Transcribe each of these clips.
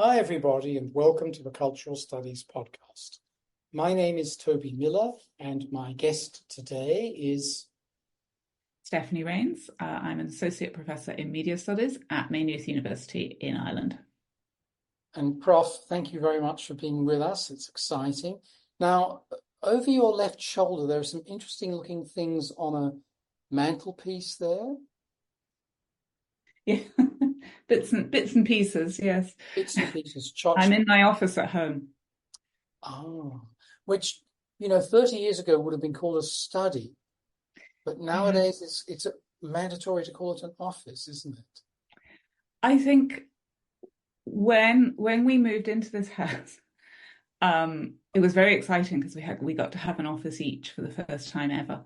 Hi, everybody, and welcome to the Cultural Studies podcast. My name is Toby Miller, and my guest today is Stephanie Rains. I'm an Associate Professor in Media Studies at Maynooth University in Ireland. And Prof, thank you very much for being with us. It's exciting. Now, over your left shoulder, there are some interesting looking things on a mantelpiece there. Yeah, bits and pieces, yes. Bits and pieces. I'm in my office at home. Oh, which, 30 years ago would have been called a study. But nowadays, it's mandatory to call it an office, isn't it? I think when we moved into this house, it was very exciting because we got to have an office each for the first time ever,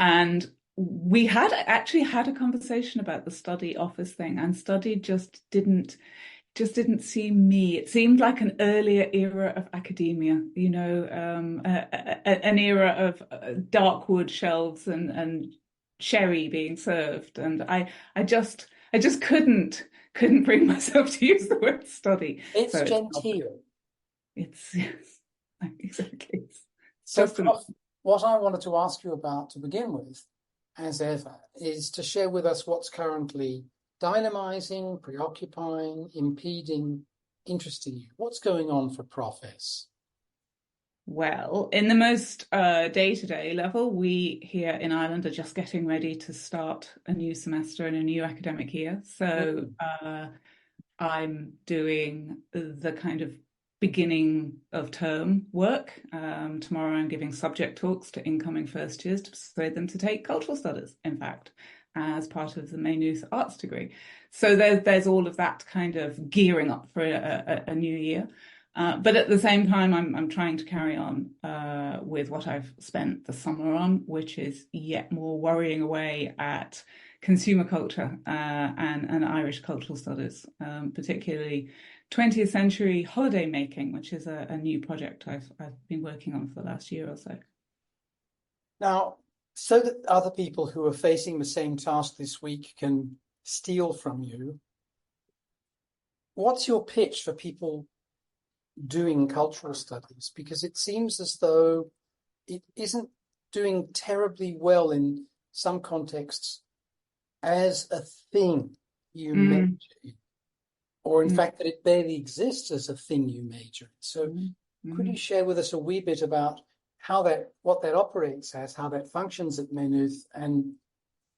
and we had actually had a conversation about the study office thing, and study just didn't seem me. It seemed like an earlier era of academia, an era of dark wood shelves and sherry being served, and I just couldn't bring myself to use the word study. It's so genteel. It's yes, exactly. So, Prof, what I wanted to ask you about to begin with, as ever, is to share with us what's currently dynamizing, preoccupying, impeding, interesting you. What's going on for Prof S? Well, in the most day-to-day level, we here in Ireland are just getting ready to start a new semester and a new academic year. So I'm doing the kind of beginning of term work. Tomorrow I'm giving subject talks to incoming first years to persuade them to take cultural studies, in fact, as part of the Maynooth arts degree. So there's all of that kind of gearing up for a new year. But at the same time, I'm trying to carry on with what I've spent the summer on, which is yet more worrying away at consumer culture and Irish cultural studies, particularly 20th century holiday making, which is a new project I've been working on for the last year or so. Now, so that other people who are facing the same task this week can steal from you, what's your pitch for people doing cultural studies? Because it seems as though it isn't doing terribly well in some contexts as a thing you major in, or in fact that it barely exists as a thing you major in. So could you share with us a wee bit about what that operates as, how that functions at Maynooth, and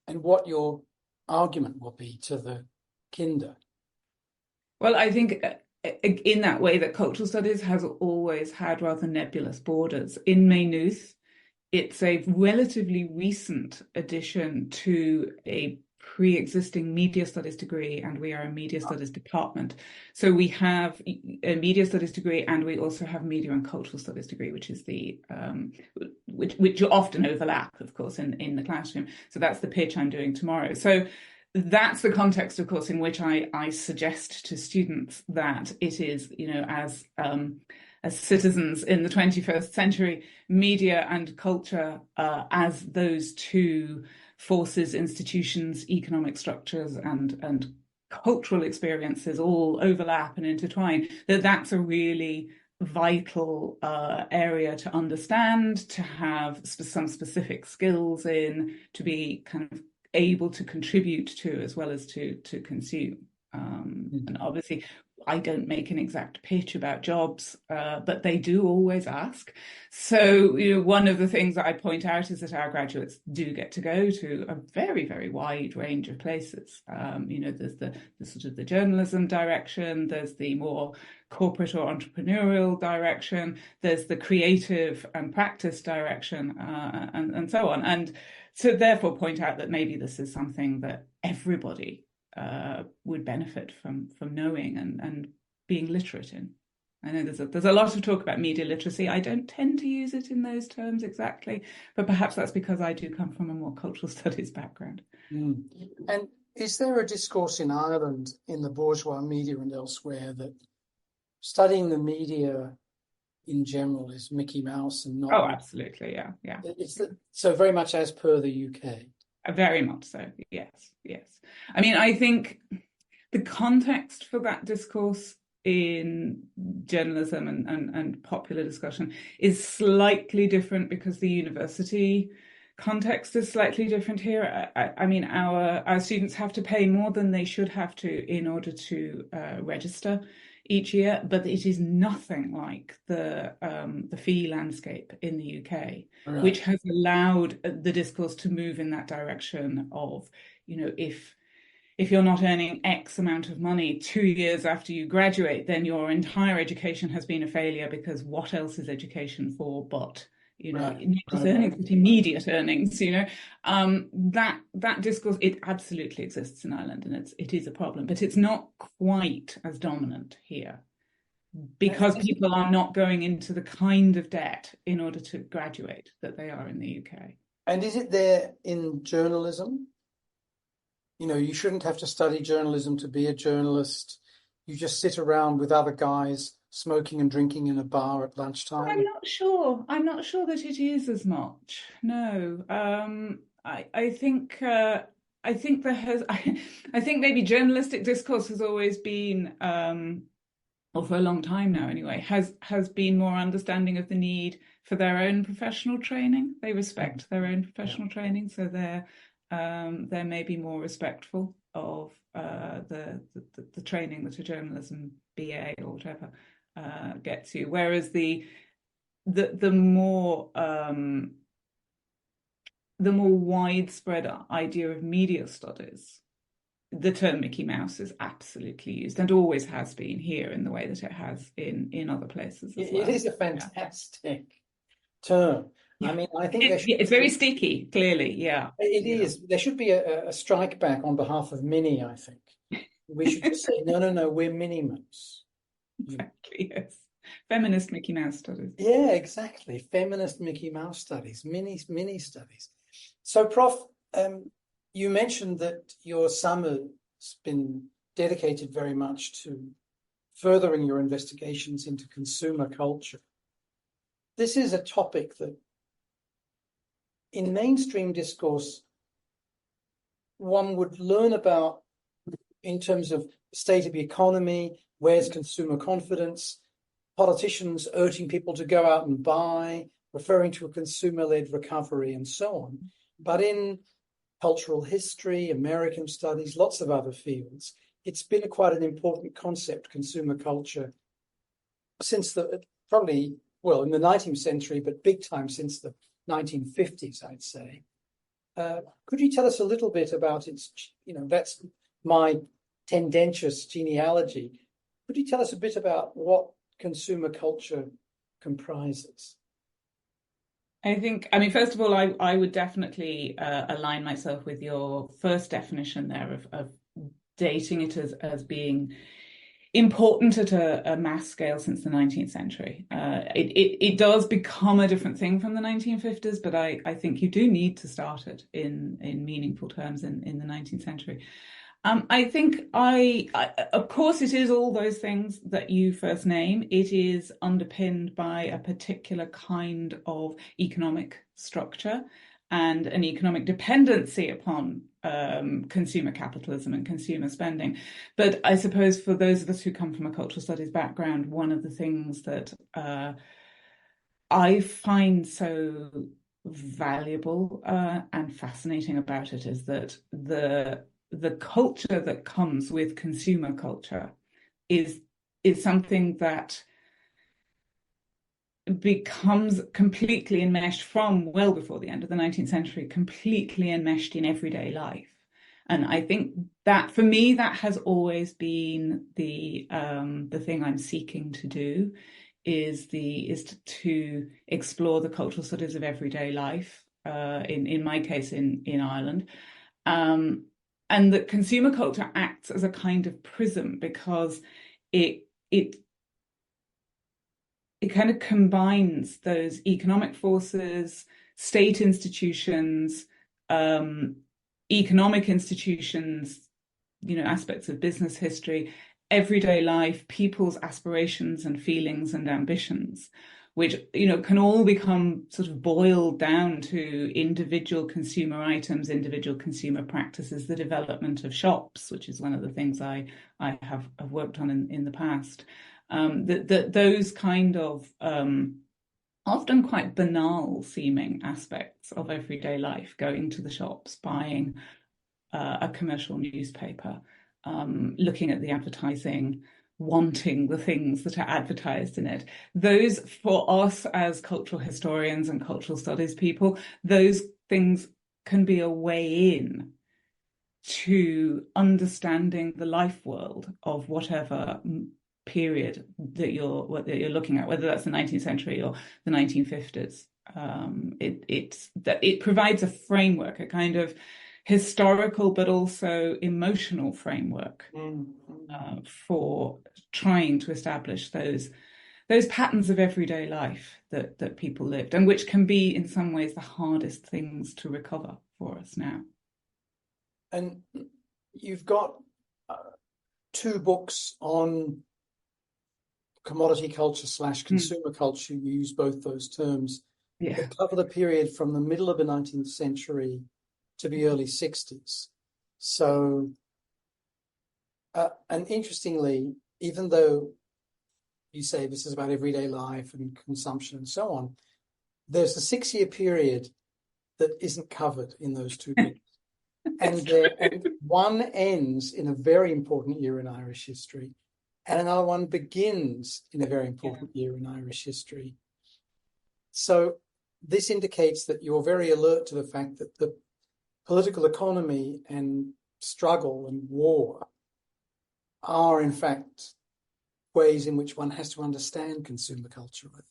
what your argument will be to the kinder? Well, I think in that way that cultural studies has always had rather nebulous borders. In Maynooth, it's a relatively recent addition to a pre-existing media studies degree, and we are a media studies department. So we have a media studies degree, and we also have media and cultural studies degree, which is the which often overlap, of course, in the classroom. So that's the pitch I'm doing tomorrow. So that's the context, of course, in which I suggest to students that it is, as citizens in the 21st century, media and culture as those two forces, institutions, economic structures, and cultural experiences all overlap and intertwine, that's a really vital area to understand, to have some specific skills in, to be kind of able to contribute to as well as to consume. And obviously, I don't make an exact pitch about jobs, but they do always ask. So, one of the things that I point out is that our graduates do get to go to a very, very wide range of places. There's the sort of the journalism direction, there's the more corporate or entrepreneurial direction, there's the creative and practice direction, and so on. And so therefore point out that maybe this is something that everybody would benefit from knowing and being literate in. I know there's a lot of talk about media literacy. I don't tend to use it in those terms exactly, but perhaps that's because I do come from a more cultural studies background. And is there a discourse in Ireland, in the bourgeois media and elsewhere, that studying the media in general is Mickey Mouse and not? Oh, absolutely, yeah. So very much as per the UK. Very much so, yes. I mean, I think the context for that discourse in journalism and popular discussion is slightly different because the university context is slightly different here. I mean, our students have to pay more than they should have to in order to register each year, but it is nothing like the fee landscape in the UK, Right. which has allowed the discourse to move in that direction of, if you're not earning X amount of money 2 years after you graduate, then your entire education has been a failure, because what else is education for but not just earnings, but immediate earnings, that discourse, it absolutely exists in Ireland, and it is a problem, but it's not quite as dominant here because people are not going into the kind of debt in order to graduate that they are in the UK. And is it there in journalism? You shouldn't have to study journalism to be a journalist. You just sit around with other guys smoking and drinking in a bar at lunchtime. I'm not sure. I'm not sure that it is as much. No. I think there has. I think maybe journalistic discourse has always been, or for a long time now anyway, has been more understanding of the need for their own professional training. They respect their own professional training, so they're maybe more respectful of the training that a journalism BA or whatever gets you. Whereas the more widespread idea of media studies, the term Mickey Mouse is absolutely used and always has been here in the way that it has in other places as well. It is a fantastic term. Yeah. I mean, I think it's very sticky, clearly. Yeah, it is. There should be a strike back on behalf of Minnie, I think. We should just say, no, we're Minnie Mouse. Exactly, yes. Feminist Mickey Mouse studies. Yeah, exactly. Feminist Mickey Mouse studies, mini studies. So, Prof, you mentioned that your summer's been dedicated very much to furthering your investigations into consumer culture. This is a topic that in mainstream discourse, one would learn about in terms of state of the economy, where's consumer confidence, politicians urging people to go out and buy, referring to a consumer-led recovery, and so on. But in cultural history, American studies, lots of other fields, it's been quite an important concept, consumer culture, since in the 19th century, but big time since the 1950s, I'd say. Could you tell us a little bit about its, that's my tendentious genealogy. Could you tell us a bit about what consumer culture comprises? First of all, I would definitely align myself with your first definition there of dating it as being important at a mass scale since the 19th century. It does become a different thing from the 1950s, but I think you do need to start it in meaningful terms in the 19th century. I think of course, it is all those things that you first name. It is underpinned by a particular kind of economic structure and an economic dependency upon consumer capitalism and consumer spending. But I suppose for those of us who come from a cultural studies background, one of the things that I find so valuable and fascinating about it is that the culture that comes with consumer culture is something that becomes completely enmeshed from well before the end of the 19th century, completely enmeshed in everyday life. And I think that for me, that has always been the thing I'm seeking to do is to explore the cultural studies of everyday life, in my case in Ireland. And that consumer culture acts as a kind of prism because it kind of combines those economic forces, state institutions, economic institutions, aspects of business history, everyday life, people's aspirations and feelings and ambitions which, can all become sort of boiled down to individual consumer items, individual consumer practices, the development of shops, which is one of the things I have worked on in the past. Those kind of often quite banal seeming aspects of everyday life, going to the shops, buying a commercial newspaper, looking at the advertising, wanting the things that are advertised in it. Those, for us as cultural historians and cultural studies people, those things can be a way in to understanding the life world of whatever period that you're looking at, whether that's the 19th century or the 1950s. It provides a framework, a kind of historical but also emotional framework for trying to establish those patterns of everyday life that people lived, and which can be in some ways the hardest things to recover for us now. And you've got two books on commodity culture / consumer culture. You use both those terms. Yeah. That cover the period from the middle of the 19th century to the early 60s. So, and interestingly, even though you say this is about everyday life and consumption and so on, there's a 6-year period that isn't covered in those two books. And one ends in a very important year in Irish history, and another one begins in a very important year in Irish history. So this indicates that you're very alert to the fact that the political economy and struggle and war are, in fact, ways in which one has to understand consumer culture, I think.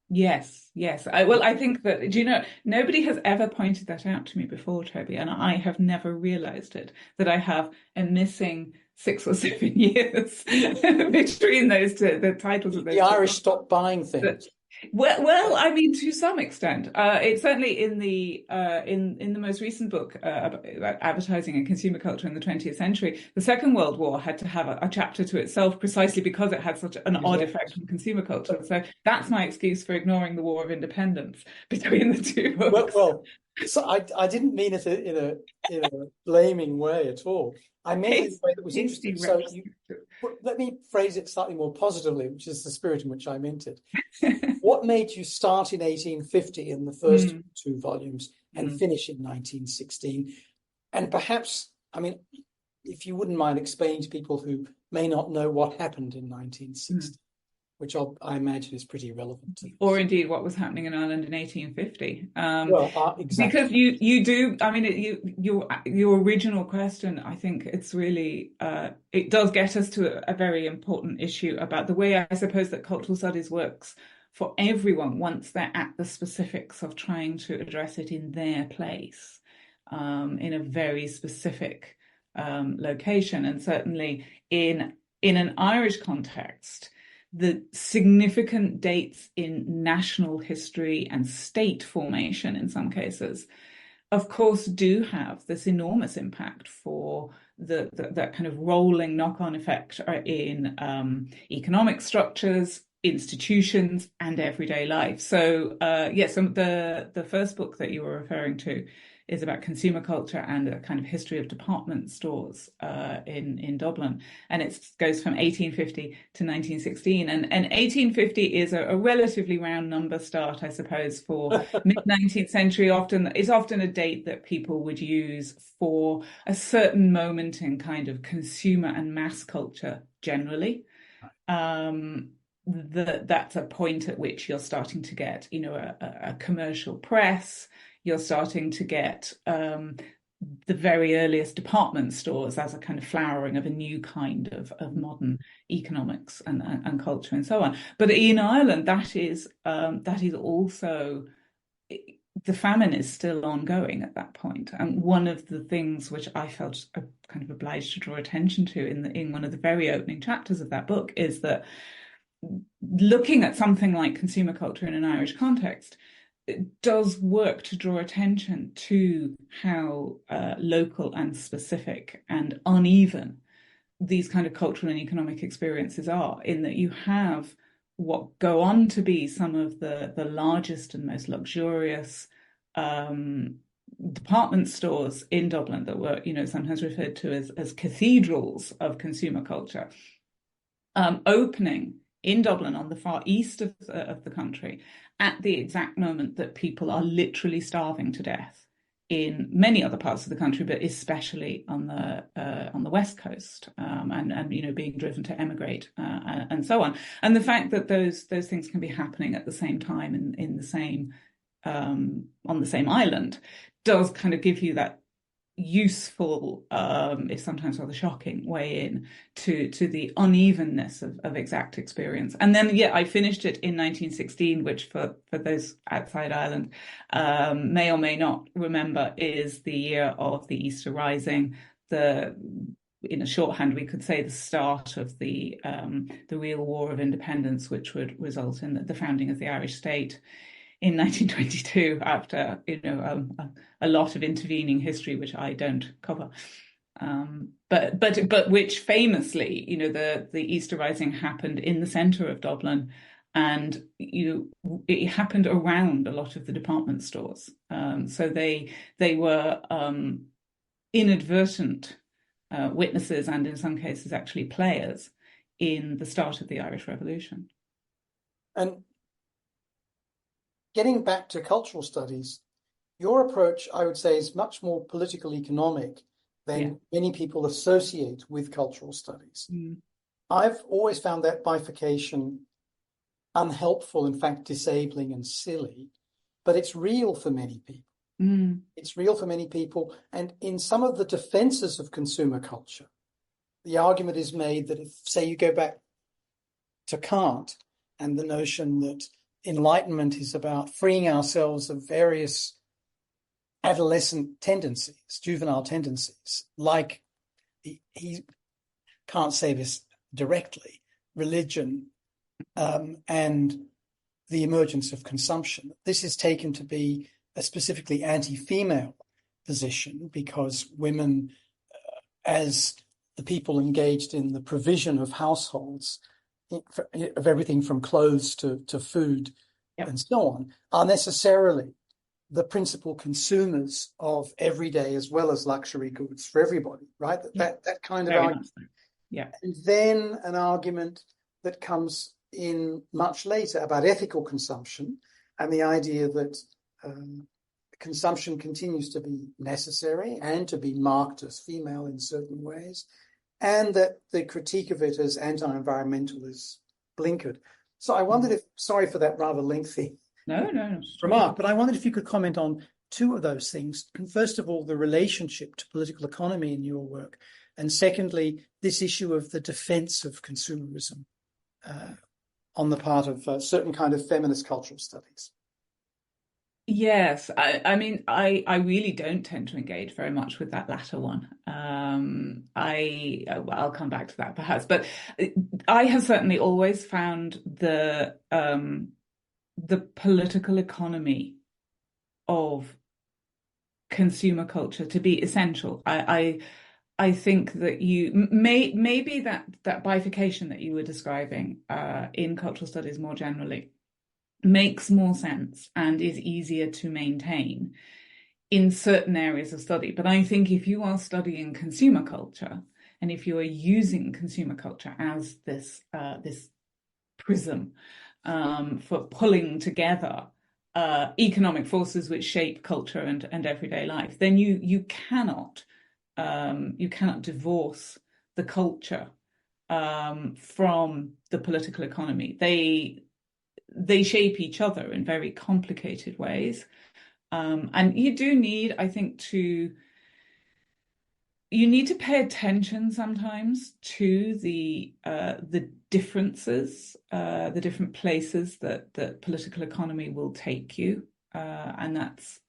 Yes. I think that, nobody has ever pointed that out to me before, Toby, and I have never realized it, that I have a missing 6 or 7 years between those two, the titles of those. The Irish stopped buying things. Well, I mean, to some extent, it's certainly in the most recent book about advertising and consumer culture in the 20th century. The Second World War had to have a chapter to itself precisely because it had such an odd effect on consumer culture. So that's my excuse for ignoring the War of Independence between the two books. Well, so I didn't mean it in a blaming way at all. I meant it in a way that was interesting. So let me phrase it slightly more positively, which is the spirit in which I meant it. What made you start in 1850 in the first 2 volumes and finish in 1916? And perhaps, I mean, if you wouldn't mind explaining to people who may not know what happened in 1960, which I imagine is pretty relevant to this. Or indeed what was happening in Ireland in 1850. Exactly. Because you do, I mean, your original question, I think it's really, it does get us to a very important issue about the way I suppose that cultural studies works for everyone once they're at the specifics of trying to address it in their place, in a very specific location. And certainly in an Irish context, the significant dates in national history and state formation in some cases, of course, do have this enormous impact for that kind of rolling knock-on effect in economic structures, institutions, and everyday life. So the first book that you were referring to is about consumer culture and a kind of history of department stores in Dublin. And it goes from 1850 to 1916. And 1850 is a relatively round number start, I suppose, for mid-19th century. It's often a date that people would use for a certain moment in kind of consumer and mass culture generally. That's a point at which you're starting to get, a commercial press. You're starting to get the very earliest department stores as a kind of flowering of a new kind of modern economics and culture and so on. But in Ireland, that is also, the famine is still ongoing at that point. And one of the things which I felt kind of obliged to draw attention to in one of the very opening chapters of that book is that looking at something like consumer culture in an Irish context, it does work to draw attention to how local and specific and uneven these kind of cultural and economic experiences are, in that you have what go on to be some of the largest and most luxurious department stores in Dublin that were, sometimes referred to as cathedrals of consumer culture, opening in Dublin on the far east of the country at the exact moment that people are literally starving to death in many other parts of the country, but especially on the west coast, and being driven to emigrate, and so on. And the fact that those things can be happening at the same time in the same on the same island does kind of give you that useful, if sometimes rather shocking, way in to the unevenness of exact experience. And then, I finished it in 1916, which for those outside Ireland may or may not remember is the year of the Easter Rising. In a shorthand, we could say the start of the real War of Independence, which would result in the founding of the Irish state in 1922, after a lot of intervening history, which I don't cover, but which famously, the Easter Rising happened in the centre of Dublin, and it happened around a lot of the department stores. So they were inadvertent witnesses, and in some cases actually players in the start of the Irish Revolution. And getting back to cultural studies, your approach, I would say, is much more political economic than many people associate with cultural studies. I've always found that bifurcation unhelpful, in fact, disabling and silly, but it's real for many people. It's real for many people. And in some of the defenses of consumer culture, the argument is made that if, say, you go back to Kant and the notion that Enlightenment is about freeing ourselves of various adolescent tendencies, juvenile tendencies, like he can't say this directly, religion, and the emergence of consumption. This is taken to be a specifically anti-female position, because women, as the people engaged in the provision of households, of everything from clothes to food and so on, are necessarily the principal consumers of everyday as well as luxury goods for everybody, right? That kind of argument. And then an argument that comes in much later about ethical consumption and the idea that consumption continues to be necessary and to be marked as female in certain ways, and that the critique of it as anti-environmental is blinkered. So I wondered if, sorry for that rather lengthy remark, but I wondered if you could comment on two of those things. And first of all, the relationship to political economy in your work. And secondly, this issue of the defense of consumerism on the part of a certain kind of feminist cultural studies. Yes, I mean, I really don't tend to engage very much with that latter one. I'll come back to that perhaps, but I have certainly always found the political economy of consumer culture to be essential. I think that maybe that bifurcation that you were describing in cultural studies more generally makes more sense and is easier to maintain in certain areas of study. But I think if you are studying consumer culture, and if you are using consumer culture as this prism for pulling together economic forces which shape culture and everyday life, then you cannot divorce the culture from the political economy. They shape each other in very complicated ways. And you do need, I think, you need to pay attention sometimes to the differences, the different places that political economy will take you. And that's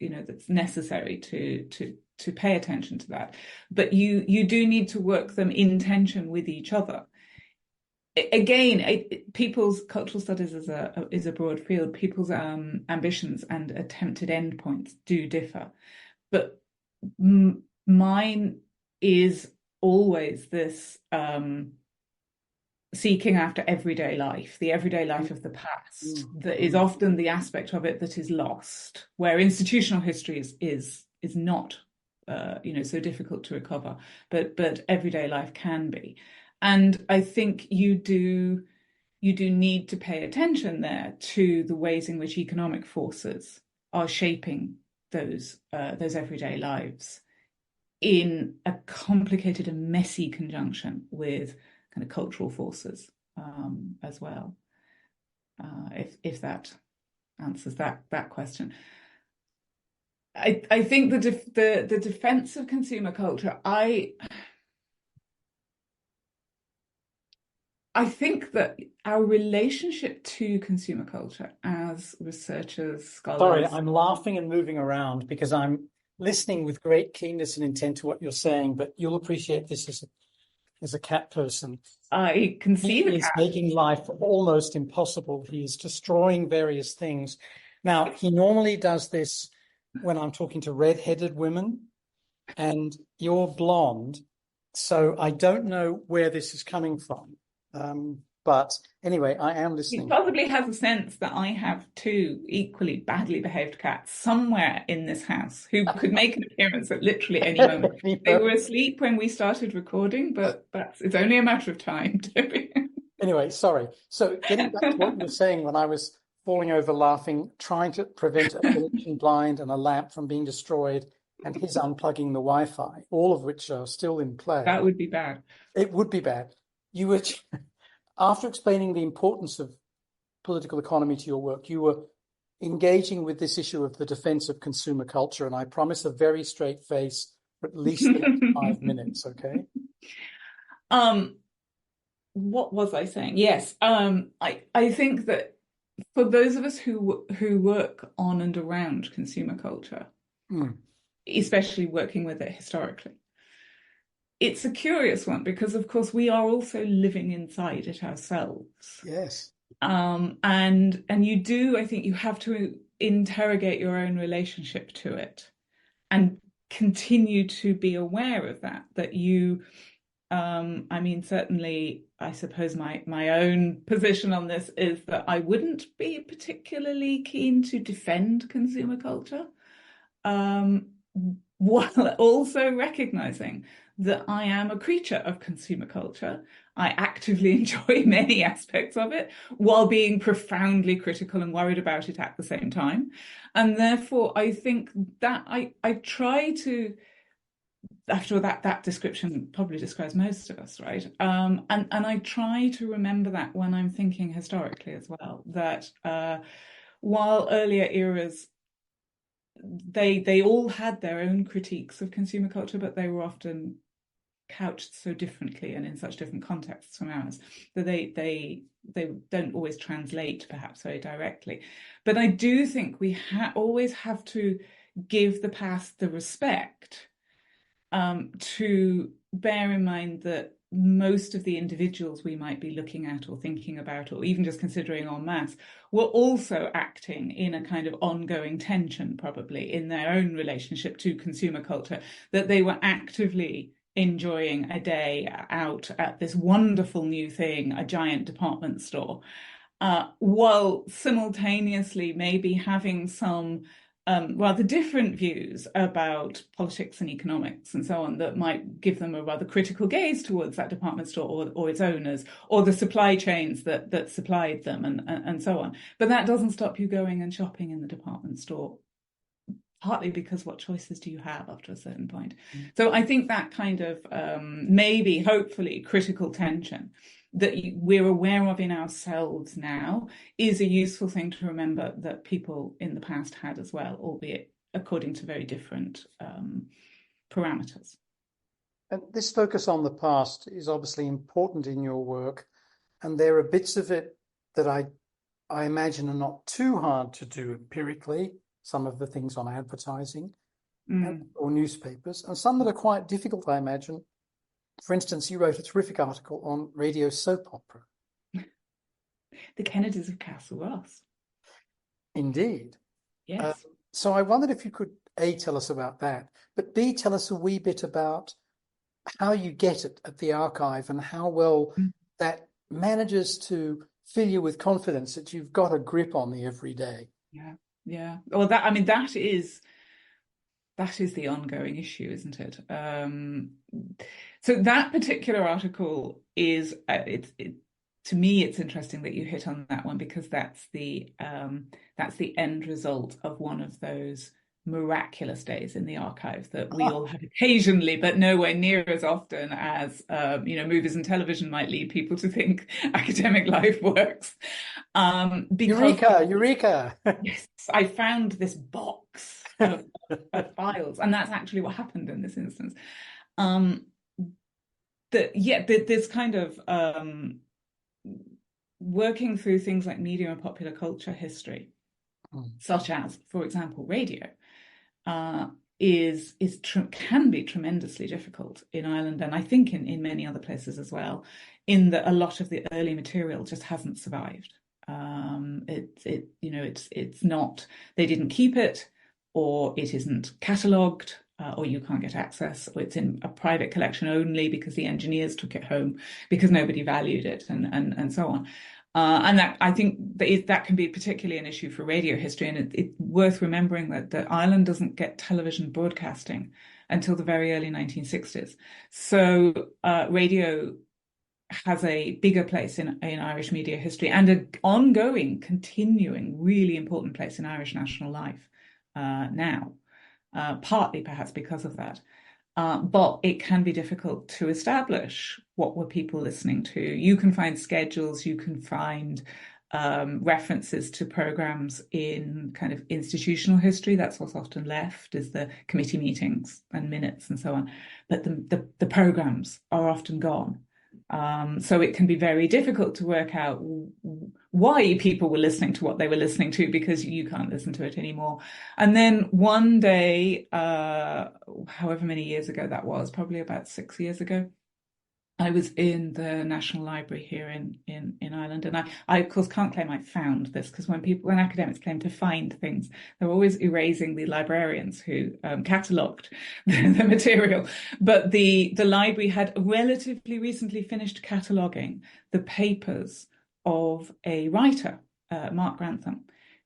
necessary to pay attention to that. But you do need to work them in tension with each other. Again, people's cultural studies is a broad field. People's ambitions and attempted endpoints do differ, but mine is always this seeking after everyday life, the everyday life of the past, that is often the aspect of it that is lost, where institutional history is not so difficult to recover, but everyday life can be. And I think you do need to pay attention there to the ways in which economic forces are shaping those everyday lives in a complicated and messy conjunction with kind of cultural forces as well. If that answers that question. I think the defense of consumer culture, I think that our relationship to consumer culture as researchers, Sorry, scholars. I'm laughing and moving around because I'm listening with great keenness and intent to what you're saying, but you'll appreciate this as a cat person. I can see He the is cat. making life almost impossible. He is destroying various things. Now, he normally does this when I'm talking to red-headed women, and you're blonde, so I don't know where this is coming from. But anyway, I am He listening. probably has a sense that I have two equally badly behaved cats somewhere in this house who could make an appearance at literally any moment. They were asleep when we started recording, but it's only a matter of time, Toby. Anyway, sorry. So getting back to what you were saying when I was falling over laughing, trying to prevent a Venetian blind and a lamp from being destroyed, and his unplugging the Wi-Fi, all of which are still in play. That would be bad. It would be bad. You were, after explaining the importance of political economy to your work, you were engaging with this issue of the defense of consumer culture, and I promise a very straight face for at least 5 minutes, okay? What was I saying? Yes, I think that for those of us who work on and around consumer culture, especially working with it historically, it's a curious one because, of course, we are also living inside it ourselves. Yes. And you do, I think you have to interrogate your own relationship to it and continue to be aware of that you, I mean, certainly, I suppose my own position on this is that I wouldn't be particularly keen to defend consumer culture, while also recognizing that I am a creature of consumer culture. I actively enjoy many aspects of it while being profoundly critical and worried about it at the same time. And therefore, I think that I try to, after all, that description probably describes most of us, right? And I try to remember that when I'm thinking historically as well, that while earlier eras, they all had their own critiques of consumer culture, but they were often couched so differently and in such different contexts from ours that they don't always translate perhaps very directly. But I do think we always have to give the past the respect to bear in mind that most of the individuals we might be looking at or thinking about or even just considering en masse were also acting in a kind of ongoing tension, probably in their own relationship to consumer culture, that they were actively enjoying a day out at this wonderful new thing, a giant department store, while simultaneously maybe having some rather different views about politics and economics and so on that might give them a rather critical gaze towards that department store or its owners or the supply chains that supplied them and so on. But that doesn't stop you going and shopping in the department store, partly because what choices do you have after a certain point? So I think that kind of maybe, hopefully, critical tension that we're aware of in ourselves now is a useful thing to remember that people in the past had as well, albeit according to very different parameters. And this focus on the past is obviously important in your work, and there are bits of it that I imagine are not too hard to do empirically, some of the things on advertising or newspapers, and some that are quite difficult, I imagine. For instance, you wrote a terrific article on radio soap opera. The Kennedys of Castle Ross. Indeed. Yes. So I wondered if you could, A, tell us about that, but B, tell us a wee bit about how you get it at the archive and how well that manages to fill you with confidence that you've got a grip on the everyday. Yeah, yeah. Well, that, I mean, that is the ongoing issue, isn't it? So that particular article is to me, it's interesting that you hit on that one, because that's the end result of one of those miraculous days in the archive that we all have occasionally, but nowhere near as often as movies and television might lead people to think academic life works. Because Eureka! yes, I found this box of files, and that's actually what happened in this instance. This kind of working through things like media and popular culture history, such as, for example, radio, can be tremendously difficult in Ireland, and I think in many other places as well, in that a lot of the early material just hasn't survived. It's not, they didn't keep it, or it isn't catalogued, or you can't get access, or it's in a private collection only because the engineers took it home because nobody valued it, and so on. And that, I think that can be particularly an issue for radio history, and it's worth remembering that Ireland doesn't get television broadcasting until the very early 1960s. So radio has a bigger place in Irish media history, and an ongoing, continuing, really important place in Irish national life now, partly perhaps because of that. But it can be difficult to establish what were people listening to. You can find schedules, you can find references to programs in kind of institutional history. That's what's often left, is the committee meetings and minutes and so on. But the programs are often gone. So it can be very difficult to work out why people were listening to what they were listening to, because you can't listen to it anymore. And then one day, however many years ago that was, probably about 6 years ago, I was in the National Library here in Ireland, and I of course can't claim I found this, because when academics claim to find things, they're always erasing the librarians who catalogued the material. But the library had relatively recently finished cataloguing the papers of a writer, Mark Grantham,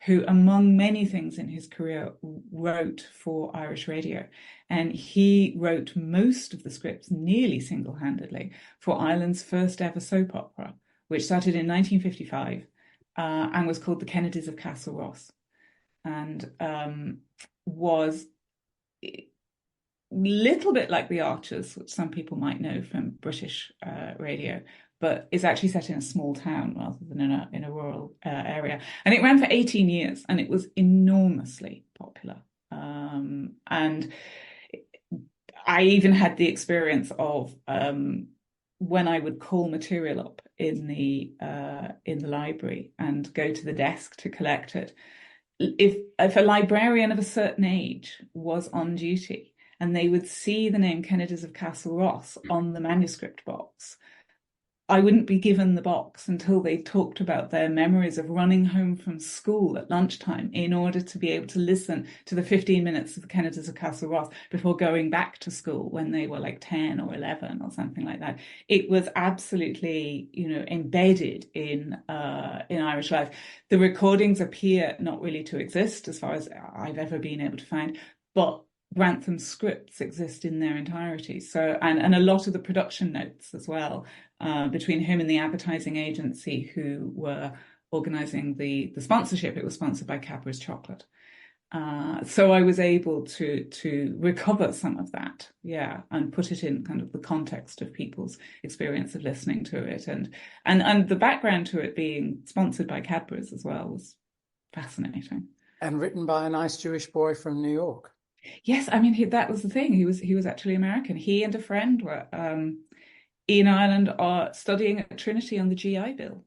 who, among many things in his career, wrote for Irish radio. And he wrote most of the scripts, nearly single-handedly, for Ireland's first ever soap opera, which started in 1955 and was called The Kennedys of Castle Ross, and was a little bit like The Archers, which some people might know from British radio, but is actually set in a small town rather than in a rural area. And it ran for 18 years, and it was enormously popular. And I even had the experience of when I would call material up in the library and go to the desk to collect it. If a librarian of a certain age was on duty and they would see the name Kennedys of Castle Ross on the manuscript box, I wouldn't be given the box until they talked about their memories of running home from school at lunchtime in order to be able to listen to the 15 minutes of the Kennedys of Castle Ross before going back to school when they were like 10 or 11 or something like that. It was absolutely, embedded in Irish life. The recordings appear not really to exist as far as I've ever been able to find, but Grantham's scripts exist in their entirety. So, and a lot of the production notes as well, between him and the advertising agency who were organising the sponsorship. It was sponsored by Cadbury's Chocolate. So I was able to recover some of that, and put it in kind of the context of people's experience of listening to it, and the background to it being sponsored by Cadbury's as well was fascinating. And written by a nice Jewish boy from New York. Yes, I mean that was the thing. He was actually American. He and a friend were in Ireland are studying at Trinity on the GI Bill,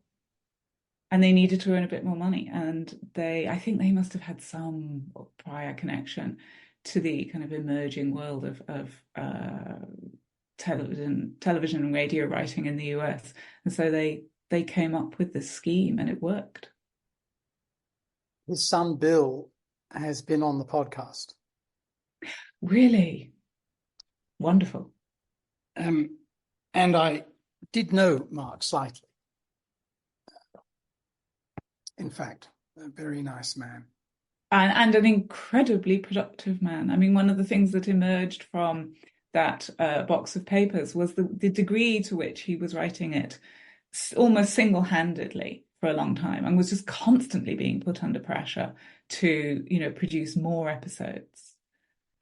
and they needed to earn a bit more money. And I think they must have had some prior connection to the kind of emerging world of television and radio writing in the US, and so they came up with this scheme, and it worked. His son Bill has been on the podcast. Really? Wonderful. And I did know Mark slightly. In fact, a very nice man. And an incredibly productive man. I mean, one of the things that emerged from that box of papers was the degree to which he was writing it almost single-handedly for a long time, and was just constantly being put under pressure to, produce more episodes.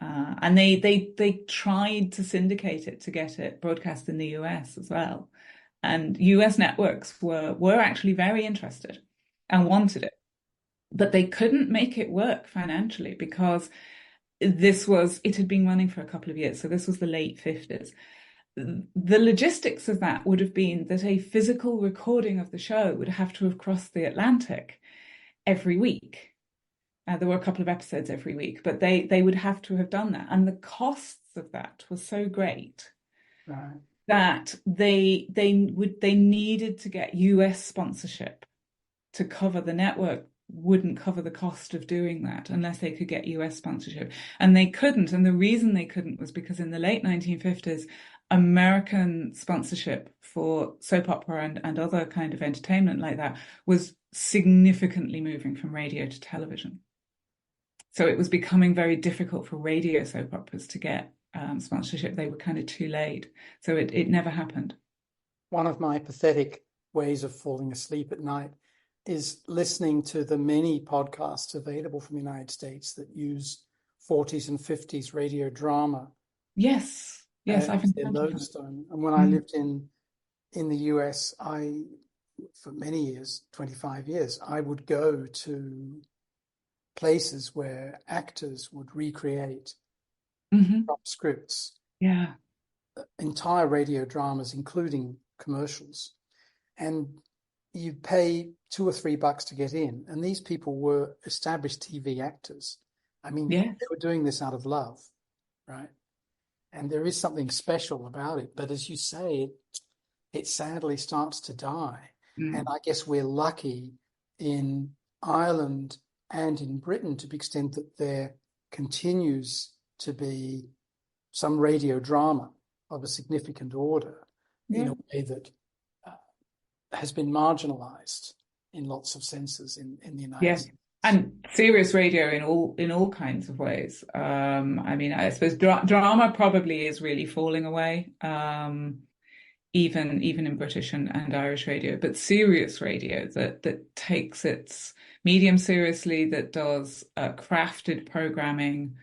And they tried to syndicate it to get it broadcast in the US as well. And US networks were actually very interested and wanted it. But they couldn't make it work financially because it had been running for a couple of years. So this was the late 50s. The logistics of that would have been that a physical recording of the show would have to have crossed the Atlantic every week. There were a couple of episodes every week, but they would have to have done that. And the costs of that were so great that they needed to get US sponsorship to cover. The network wouldn't cover the cost of doing that unless they could get US sponsorship. And they couldn't. And the reason they couldn't was because in the late 1950s, American sponsorship for soap opera and other kind of entertainment like that was significantly moving from radio to television. So it was becoming very difficult for radio soap operas to get sponsorship. They were kind of too late. So it never happened. One of my pathetic ways of falling asleep at night is listening to the many podcasts available from the United States that use 40s and 50s radio drama. Yes, I've their lodestone. And when I lived in the US, for many years, 25 years, I would go to places where actors would recreate scripts. Yeah. Entire radio dramas, including commercials. And you pay $2 or $3 to get in. And these people were established TV actors. I mean, they were doing this out of love, right? And there is something special about it. But as you say, it sadly starts to die. And I guess we're lucky in Ireland and in Britain to the extent that there continues to be some radio drama of a significant order in a way that has been marginalized in lots of senses in the United States. And serious radio in all kinds of ways. I mean, I suppose drama probably is really falling away, even in British and Irish radio. But serious radio that takes its medium seriously, that does crafted programming,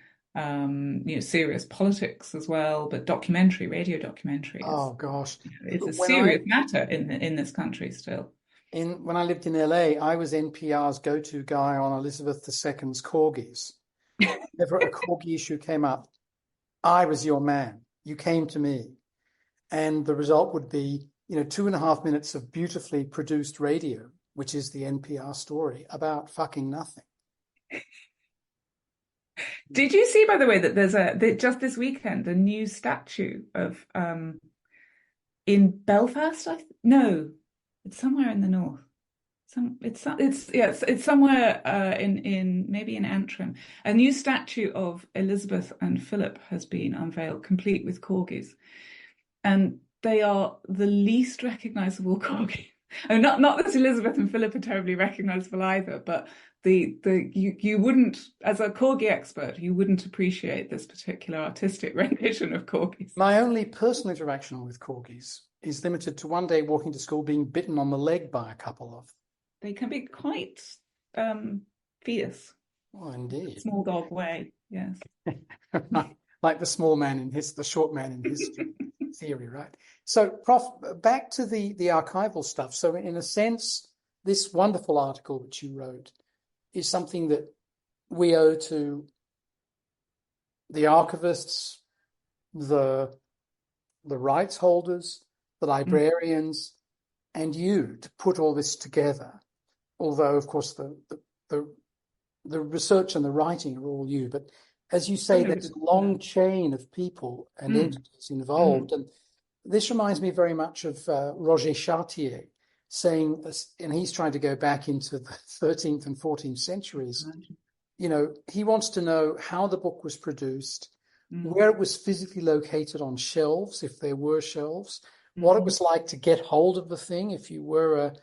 serious politics as well, but radio documentary. Oh gosh, it's a serious matter in this country still. When I lived in LA, I was NPR's go-to guy on Elizabeth II's corgis. Whenever a corgi issue came up, I was your man. You came to me. And the result would be, 2.5 minutes of beautifully produced radio, which is the NPR story about fucking nothing. Did you see, by the way, that there's just this weekend, a new statue of, in Belfast? No. It's somewhere in the north. It's somewhere in maybe in Antrim. A new statue of Elizabeth and Philip has been unveiled, complete with corgis, and they are the least recognizable corgi. And not that Elizabeth and Philip are terribly recognizable either, but you wouldn't, as a corgi expert, you wouldn't appreciate this particular artistic rendition of corgis. My only personal interaction with corgis is limited to one day walking to school being bitten on the leg by a couple of them. They can be quite fierce. Oh, indeed. Small dog way, yes. Like the short man in history theory, right? So, Prof, back to the archival stuff. So, in a sense, this wonderful article that you wrote is something that we owe to the archivists, the rights holders, the librarians, and you to put all this together. Although, of course, the research and the writing are all you. But as you say, there's a long chain of people and entities involved. And this reminds me very much of Roger Chartier saying, and he's trying to go back into the 13th and 14th centuries. He wants to know how the book was produced, where it was physically located on shelves, if there were shelves, what it was like to get hold of the thing if you were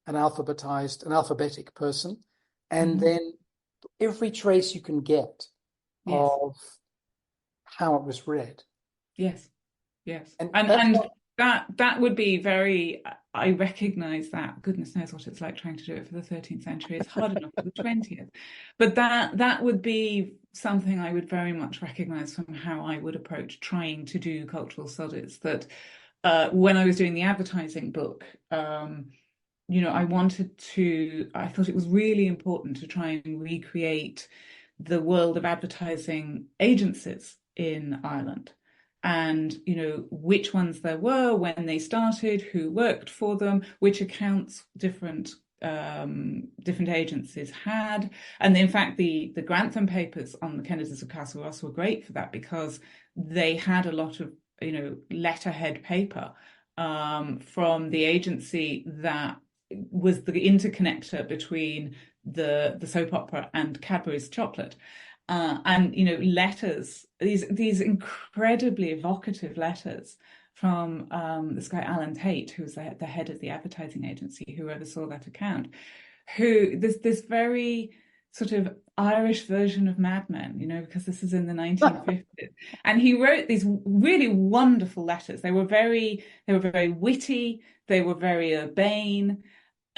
an alphabetic person, and then every trace you can get of how it was read. Yes. Yes. And And that would be very, I recognize that. Goodness knows what it's like trying to do it for the 13th century. It's hard enough for the 20th. But that would be something I would very much recognize from how I would approach trying to do cultural studies. That when I was doing the advertising book, I thought it was really important to try and recreate the world of advertising agencies in Ireland, and which ones there were, when they started, who worked for them, which accounts different agencies had. And in fact, the Grantham papers on the Kennedys of Castleross were great for that, because they had a lot of letterhead paper from the agency that was the interconnector between the soap opera and Cadbury's chocolate. And letters, these incredibly evocative letters from this guy Alan Tate, who was the head of the advertising agency, who oversaw that account, who this very sort of Irish version of Mad Men, because this is in the 1950s, and he wrote these really wonderful letters. They were very witty, they were very urbane.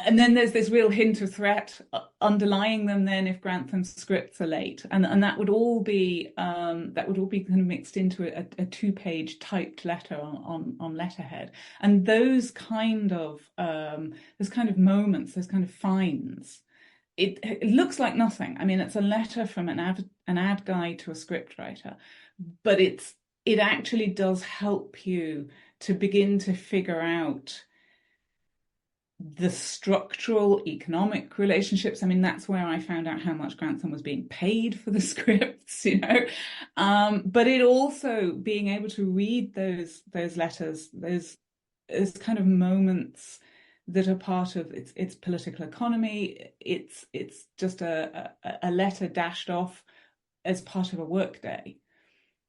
And then there's this real hint of threat underlying them then if Grantham's scripts are late. And that would all be kind of mixed into a 2-page typed letter on letterhead. And those kind of moments, those kind of finds, it looks like nothing. I mean, it's a letter from an ad guy to a script writer, but it actually does help you to begin to figure out the structural economic relationships. I mean, that's where I found out how much Grantham was being paid for the scripts, but it also being able to read those letters, those kind of moments that are part of its political economy. It's just a letter dashed off as part of a workday.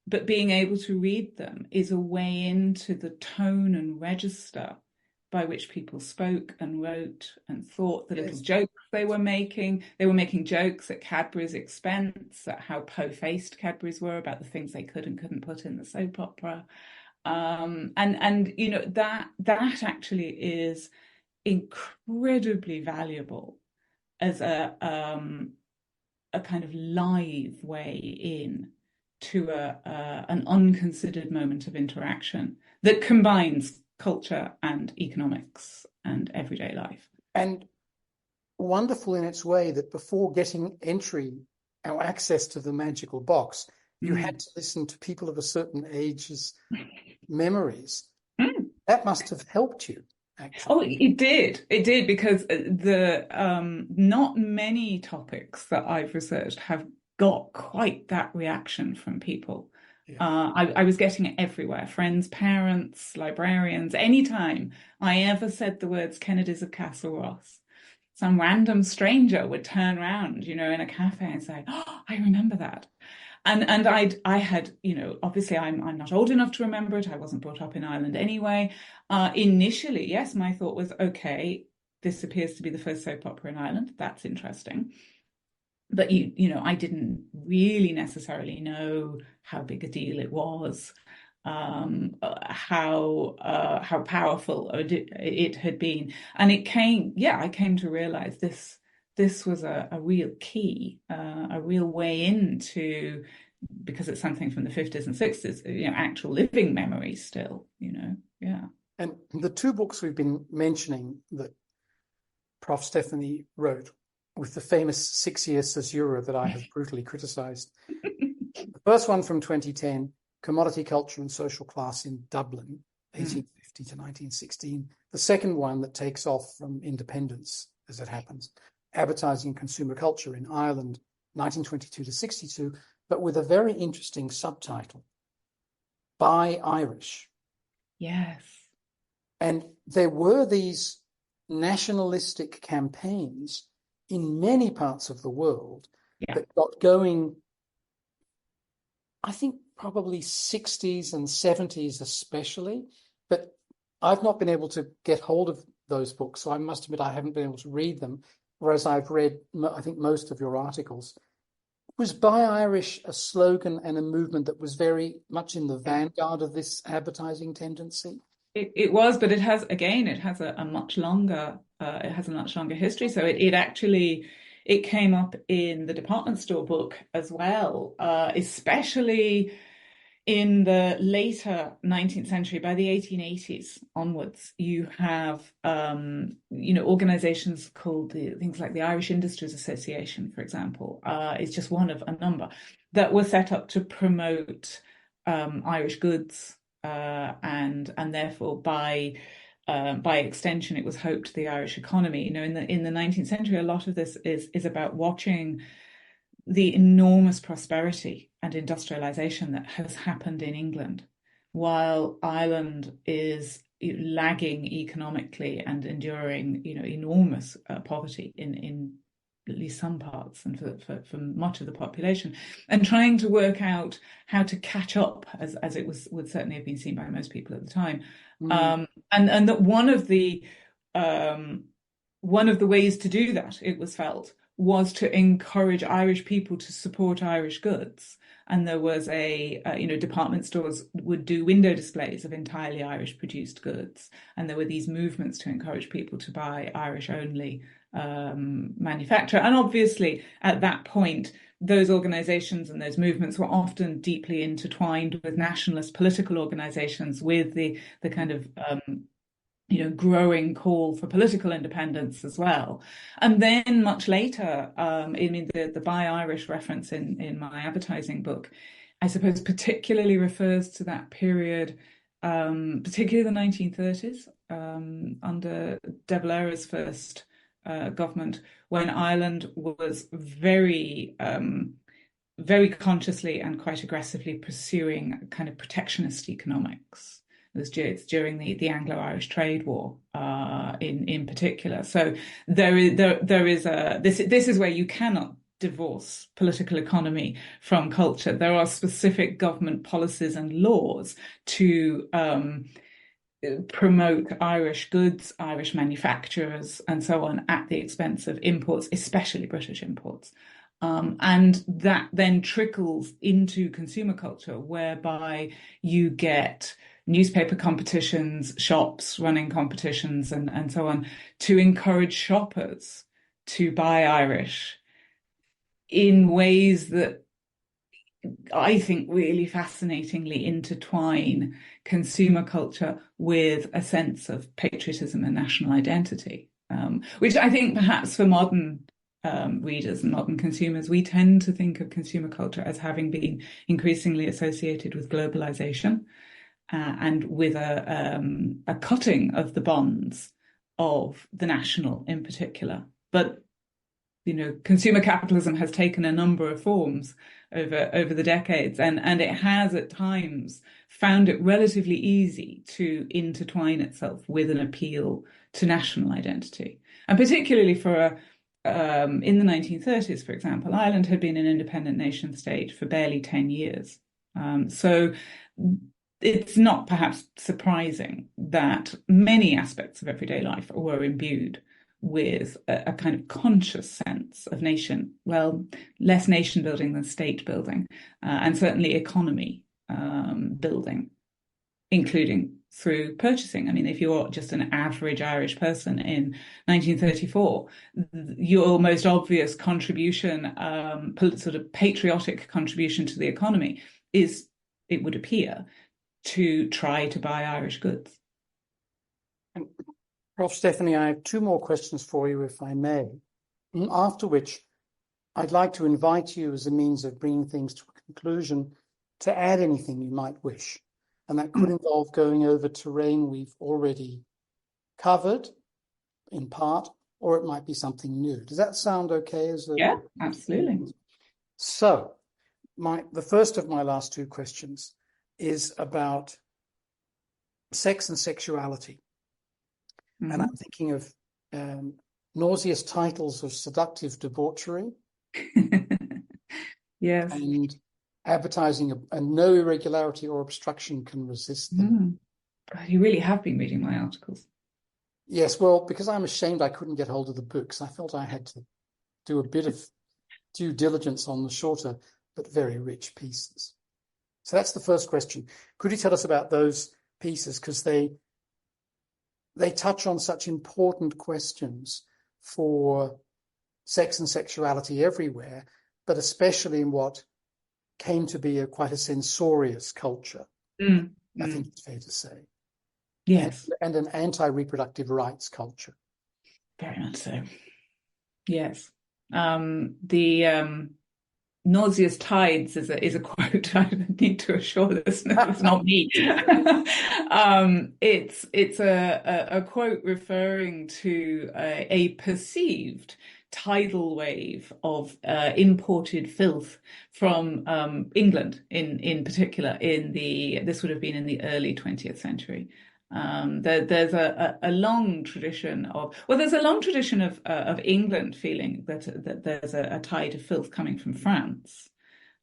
But being able to read them is a way into the tone and register by which people spoke and wrote and thought, the little jokes they were making. They were making jokes at Cadbury's expense, at how po-faced Cadbury's were about the things they could and couldn't put in the soap opera. That actually is incredibly valuable as a kind of live way in to an unconsidered moment of interaction that combines culture and economics and everyday life. And wonderful in its way that before getting entry or access to the magical box, you had to listen to people of a certain age's memories. That must have helped you, actually. Oh, it did, because the not many topics that I've researched have got quite that reaction from people. I was getting it everywhere. Friends, parents, librarians. Anytime I ever said the words Kennedys of Castleross, some random stranger would turn around, in a cafe and say, "Oh, I remember that." And I had, obviously I'm not old enough to remember it. I wasn't brought up in Ireland anyway. Initially, yes, my thought was, okay, this appears to be the first soap opera in Ireland. That's interesting. But I didn't really necessarily know how big a deal it was, how powerful it had been, and I came to realize this was a real key, a real way into, because it's something from the 50s and 60s, actual living memory still, yeah. And the 2 books we've been mentioning that Prof. Stephanie wrote, with the famous 6-year caesura that I have brutally criticized. The first one from 2010, Commodity Culture and Social Class in Dublin, 1850 to 1916. The second one that takes off from independence, as it happens, Advertising and Consumer Culture in Ireland, 1922 to 62, but with a very interesting subtitle, Buy Irish. Yes. And there were these nationalistic campaigns in many parts of the world that got going, I think probably 60s and 70s especially, but I've not been able to get hold of those books, so I must admit I haven't been able to read them, whereas I've read, I think, most of your articles. Was Buy Irish a slogan and a movement that was very much in the vanguard of this advertising tendency? It was, but it has a much longer history. So it actually it came up in the department store book as well, especially in the later 19th century. By the 1880s onwards, you have organizations called things like the Irish Industries Association, for example, is just one of a number that were set up to promote Irish goods, and therefore by extension, it was hoped the Irish economy. In the 19th century, a lot of this is about watching the enormous prosperity and industrialization that has happened in England, while Ireland is lagging economically and enduring, enormous poverty in at least some parts and for much of the population, and trying to work out how to catch up, as it would certainly have been seen by most people at the time. And that one of the ways to do that, it was felt, was to encourage Irish people to support Irish goods. And there was department stores would do window displays of entirely Irish produced goods. And there were these movements to encourage people to buy Irish only manufacture. And obviously, at that point, those organizations and those movements were often deeply intertwined with nationalist political organizations, with the kind of growing call for political independence as well. And then much later, the Buy Irish reference in my advertising book, I suppose, particularly refers to that period, particularly the 1930s, under De Valera's first government, when Ireland was very, very consciously and quite aggressively pursuing kind of protectionist economics. It's during the Anglo-Irish trade war, in particular. So there is this is where you cannot divorce political economy from culture. There are specific government policies and laws to promote Irish goods, Irish manufacturers, and so on, at the expense of imports, especially British imports. And that then trickles into consumer culture, whereby you get newspaper competitions, shops running competitions, and so on, to encourage shoppers to buy Irish in ways that I think really fascinatingly intertwine consumer culture with a sense of patriotism and national identity, which I think perhaps for modern readers and modern consumers, we tend to think of consumer culture as having been increasingly associated with globalization, and with a cutting of the bonds of the national in particular. But consumer capitalism has taken a number of forms over the decades, and it has at times found it relatively easy to intertwine itself with an appeal to national identity. And particularly in the 1930s, for example, Ireland had been an independent nation state for barely 10 years. So it's not perhaps surprising that many aspects of everyday life were imbued with a kind of conscious sense of nation, well, less nation building than state building, and certainly economy building, including through purchasing. I mean, if you're just an average Irish person in 1934, your most obvious contribution, sort of patriotic contribution to the economy, is, it would appear, to try to buy Irish goods. And Prof. Stephanie, I have two more questions for you, if I may, after which I'd like to invite you, as a means of bringing things to a conclusion, to add anything you might wish. And that could involve going over terrain we've already covered in part, or it might be something new. Does that sound okay? Yeah, absolutely. So the first of my last two questions is about sex and sexuality. Mm-hmm. And I'm thinking of nauseous titles of seductive debauchery. Yes. And advertising, and no irregularity or obstruction can resist them. God, you really have been reading my articles. Yes, well, because I'm ashamed I couldn't get hold of the books, I felt I had to do a bit of due diligence on the shorter but very rich pieces. So that's the first question. Could you tell us about those pieces? Because they touch on such important questions for sex and sexuality everywhere, but especially in what came to be quite a censorious culture, Mm, I think mm. it's fair to say, Yes, and an anti-reproductive rights culture. very much so. Yes. The nauseous tides is a quote. I need to assure listeners it's not me. It's a quote referring to a perceived tidal wave of imported filth from England in particular this would have been in the early 20th century. There's a long tradition there's a long tradition of England feeling that there's a tide of filth coming from France,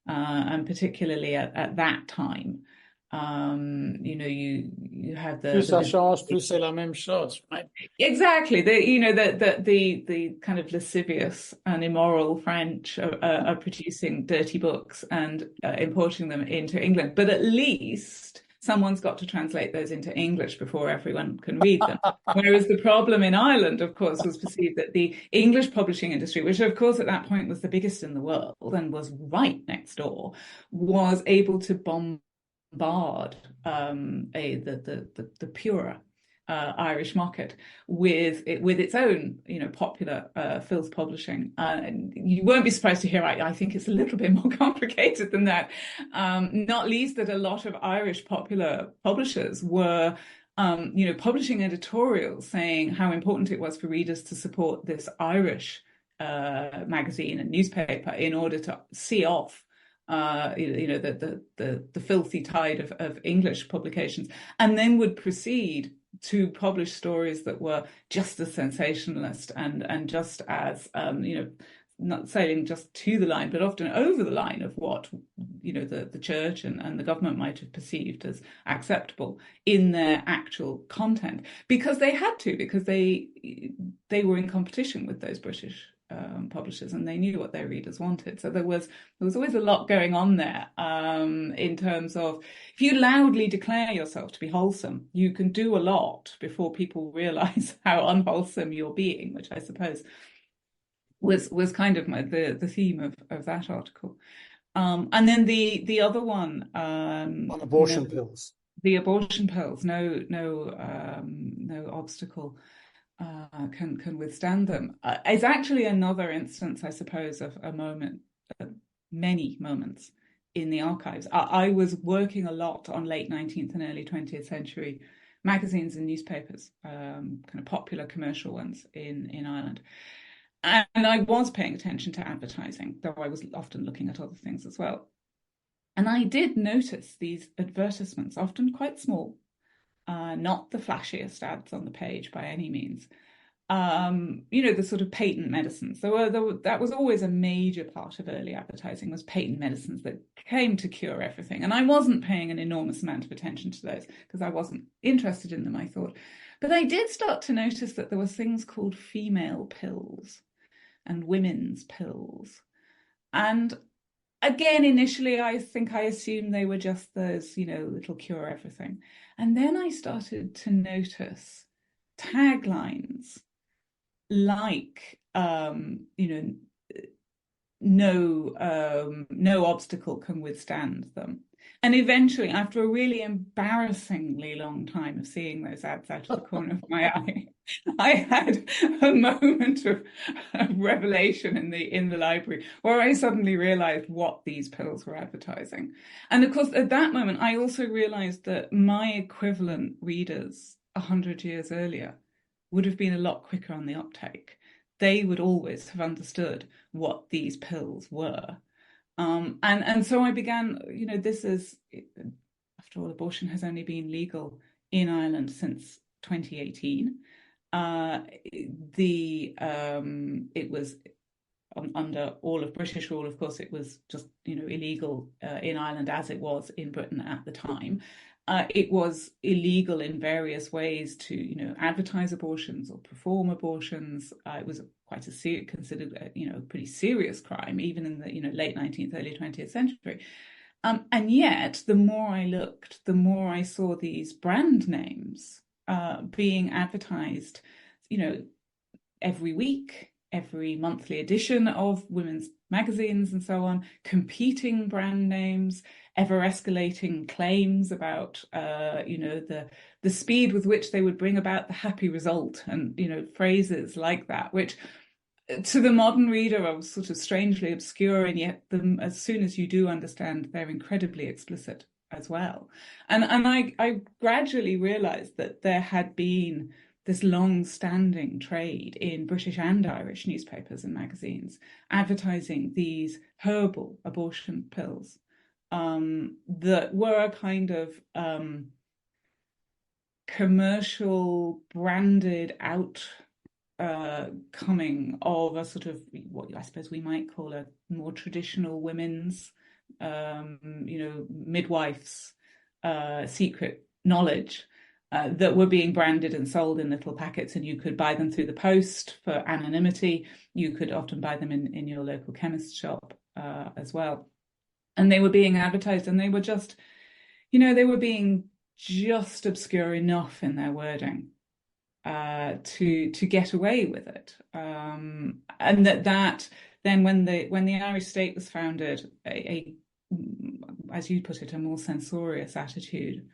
and particularly at that time, you have Plus ça the change, plus c'est la même chose, right? exactly the kind of lascivious and immoral French are producing dirty books and importing them into England, but at least someone's got to translate those into English before everyone can read them. Whereas the problem in Ireland, of course, was perceived that the English publishing industry, which of course at that point was the biggest in the world and was right next door, was able to bombard the purer Irish market with its own, popular filth publishing. And you won't be surprised to hear I think it's a little bit more complicated than that. Not least that a lot of Irish popular publishers were publishing editorials saying how important it was for readers to support this Irish magazine and newspaper in order to see off the filthy tide of English publications, and then would proceed to publish stories that were just as sensationalist and just as not sailing just to the line, but often over the line of what the church and the government might have perceived as acceptable in their actual content, because they had to, because they were in competition with those British publishers, and they knew what their readers wanted. So there was always a lot going on there, in terms of, if you loudly declare yourself to be wholesome, you can do a lot before people realize how unwholesome you're being, which I suppose was kind of the theme of that article. And then the other one, On abortion pills. the abortion pills, no obstacle can withstand them. It's actually another instance, I suppose, of a moment, many moments in the archives. I was working a lot on late 19th and early 20th century magazines and newspapers, kind of popular commercial ones in Ireland. And I was paying attention to advertising, though I was often looking at other things as well. And I did notice these advertisements, often quite small, not the flashiest ads on the page by any means. The sort of patent medicines. That was always a major part of early advertising, was patent medicines that came to cure everything. And I wasn't paying an enormous amount of attention to those because I wasn't interested in them, I thought. But I did start to notice that there were things called female pills and women's pills. And again, initially, I think I assumed they were just those, little cure everything. And then I started to notice taglines like, no obstacle can withstand them. And eventually, after a really embarrassingly long time of seeing those ads out of the corner of my eye, I had a moment of revelation in the library where I suddenly realized what these pills were advertising. And of course, at that moment, I also realized that my equivalent readers 100 years earlier would have been a lot quicker on the uptake. They would always have understood what these pills were. And so I began, this is, after all, abortion has only been legal in Ireland since 2018. It was under all of British rule, of course, it was just, illegal in Ireland as it was in Britain at the time. it was illegal in various ways to, advertise abortions or perform abortions. It was quite considered a pretty serious crime, even in the late 19th, early 20th century. And yet, the more I looked, the more I saw these brand names being advertised, every week, every monthly edition of women's magazines and so on, competing brand names, ever escalating claims about, the speed with which they would bring about the happy result, and, phrases like that, which to the modern reader are sort of strangely obscure, and yet as soon as you do understand, they're incredibly explicit as well. And I gradually realized that there had been this long-standing trade in British and Irish newspapers and magazines advertising these herbal abortion pills that were a kind of commercial branded coming of a sort of what I suppose we might call a more traditional women's, midwife's secret knowledge that were being branded and sold in little packets, and you could buy them through the post for anonymity. You could often buy them in your local chemist shop as well. And they were being advertised, and they were just, they were being just obscure enough in their wording to get away with it, and that then when the Irish state was founded, as you put it, a more censorious attitude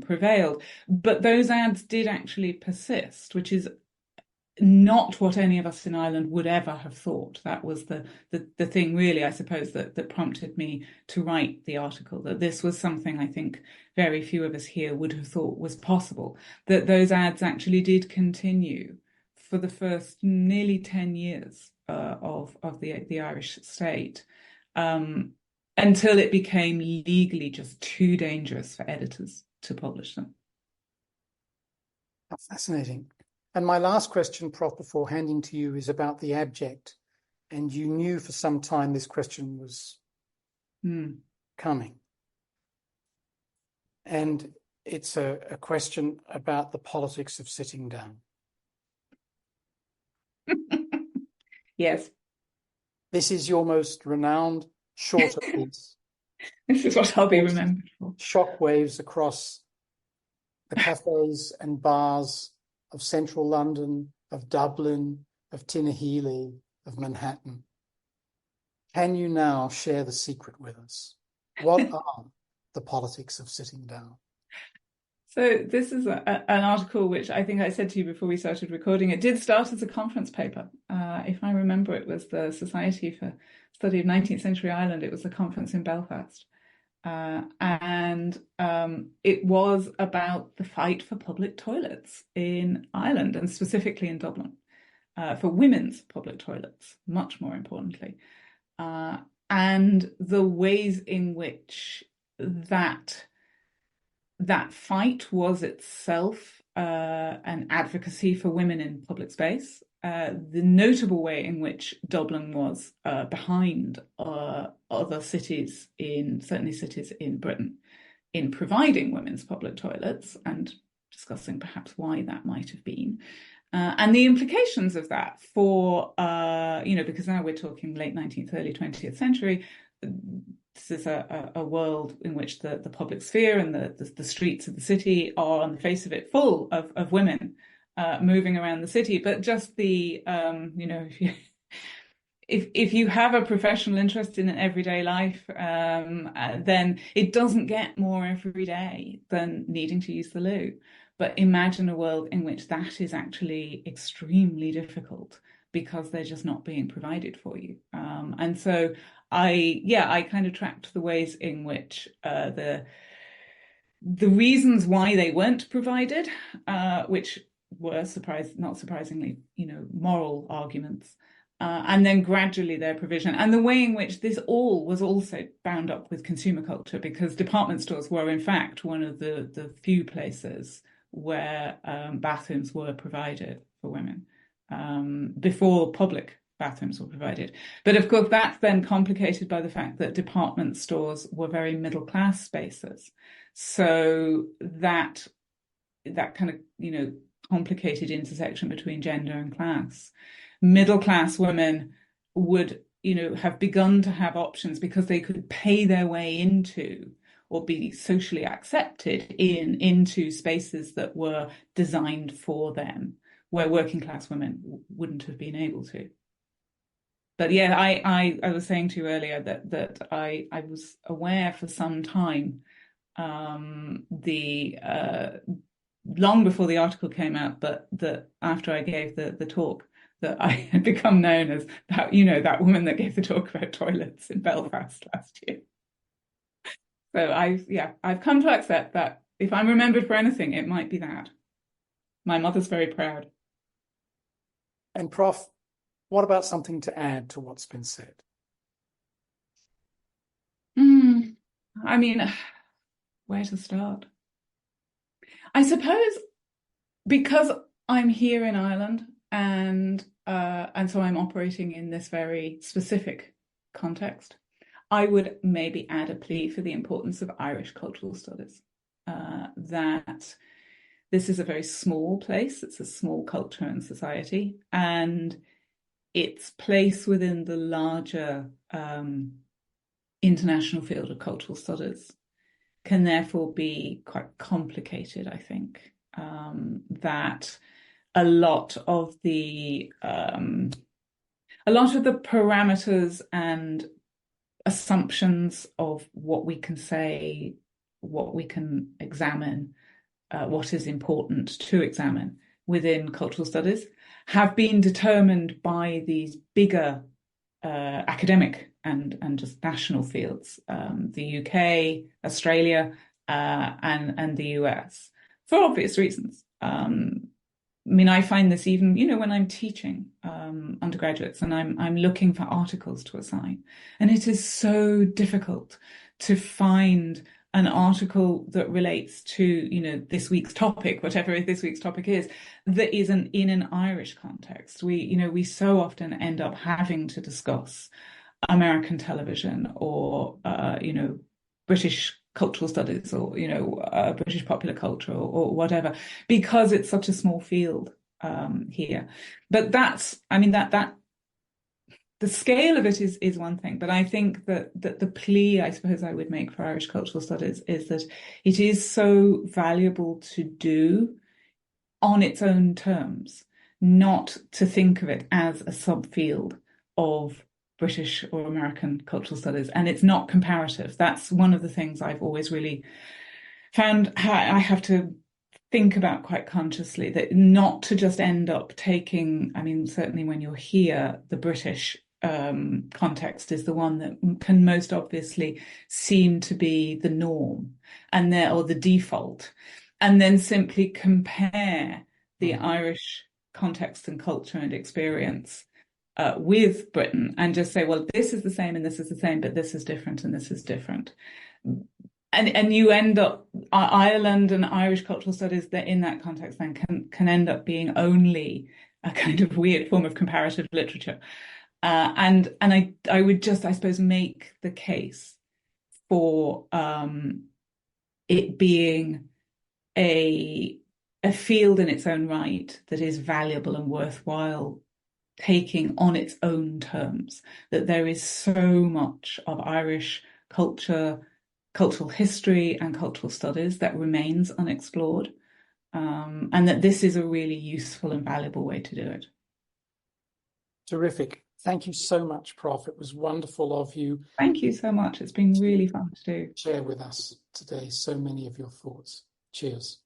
prevailed. But those ads did actually persist, which is not what any of us in Ireland would ever have thought. That was the thing, really, I suppose, that prompted me to write the article, that this was something I think very few of us here would have thought was possible, that those ads actually did continue for the first nearly 10 years of the Irish state, until it became legally just too dangerous for editors to publish them. Fascinating. And my last question, Prof, before handing to you, is about the abject. And you knew for some time this question was coming. And it's a question about the politics of sitting down. Yes. This is your most renowned shorter piece. This is what I'll be remembered for. Shockwaves across the cafes and bars of central London, of Dublin, of Tinahely, of Manhattan. Can you now share the secret with us? What are the politics of sitting down? So this is an article which I think I said to you before we started recording. It did start as a conference paper. If I remember, it was the Society for Study of 19th Century Ireland. It was a conference in Belfast. And it was about the fight for public toilets in Ireland, and specifically in Dublin, for women's public toilets, much more importantly, and the ways in which that fight was itself an advocacy for women in public space. The notable way in which Dublin was behind other cities, certainly cities in Britain, in providing women's public toilets, and discussing perhaps why that might have been, and the implications of that for, because now we're talking late 19th, early 20th century. This is a world in which the public sphere and the streets of the city are, on the face of it, full of women moving around the city. But just the, if you have a professional interest in everyday life, then it doesn't get more every day than needing to use the loo. But imagine a world in which that is actually extremely difficult because they're just not being provided for you. And so I kind of tracked the ways in which the reasons why they weren't provided, which were not surprisingly, moral arguments, and then gradually their provision, and the way in which this all was also bound up with consumer culture, because department stores were in fact one of the few places where bathrooms were provided for women before public bathrooms were provided. But of course, that's then complicated by the fact that department stores were very middle class spaces. So that kind of, complicated intersection between gender and class. Middle class women would, have begun to have options because they could pay their way into or be socially accepted into spaces that were designed for them, where working class women wouldn't have been able to. But yeah, I was saying to you earlier that I was aware for some time, long before the article came out, but that after I gave the talk, that I had become known as that woman that gave the talk about toilets in Belfast last year. So I've come to accept that if I'm remembered for anything, it might be that. My mother's very proud. And Prof, what about something to add to what's been said? I mean, where to start? I suppose because I'm here in Ireland and so I'm operating in this very specific context, I would maybe add a plea for the importance of Irish cultural studies. That this is a very small place, it's a small culture and society, and its place within the larger international field of cultural studies can therefore be quite complicated, I think. That a lot of the parameters and assumptions of what we can say, what we can examine, what is important to examine within cultural studies have been determined by these bigger academic and just national fields, the UK, Australia, and the US, for obvious reasons. I find this even, when I'm teaching undergraduates and I'm looking for articles to assign, and it is so difficult to find an article that relates to, this week's topic, whatever this week's topic is, that isn't in an Irish context. We so often end up having to discuss American television or, British cultural studies or, British popular culture or whatever, because it's such a small field here. But the scale of it is one thing, but I think that the plea I suppose I would make for Irish cultural studies is that it is so valuable to do on its own terms, not to think of it as a subfield of British or American cultural studies. And it's not comparative. That's one of the things I've always really found I have to think about quite consciously, that not to just end up taking, certainly when you're here, the British context is the one that can most obviously seem to be the norm or the default, and then simply compare the Irish context and culture and experience with Britain and just say, well, this is the same and this is the same, but this is different and this is different. And you end up, Ireland and Irish cultural studies that in that context then can end up being only a kind of weird form of comparative literature. And I would just, I suppose, make the case for it being a field in its own right that is valuable and worthwhile taking on its own terms, that there is so much of Irish culture, cultural history and cultural studies that remains unexplored, and that this is a really useful and valuable way to do it. Terrific. Thank you so much, Prof. It was wonderful of you. Thank you so much. It's been really fun to do. Share with us today so many of your thoughts. Cheers.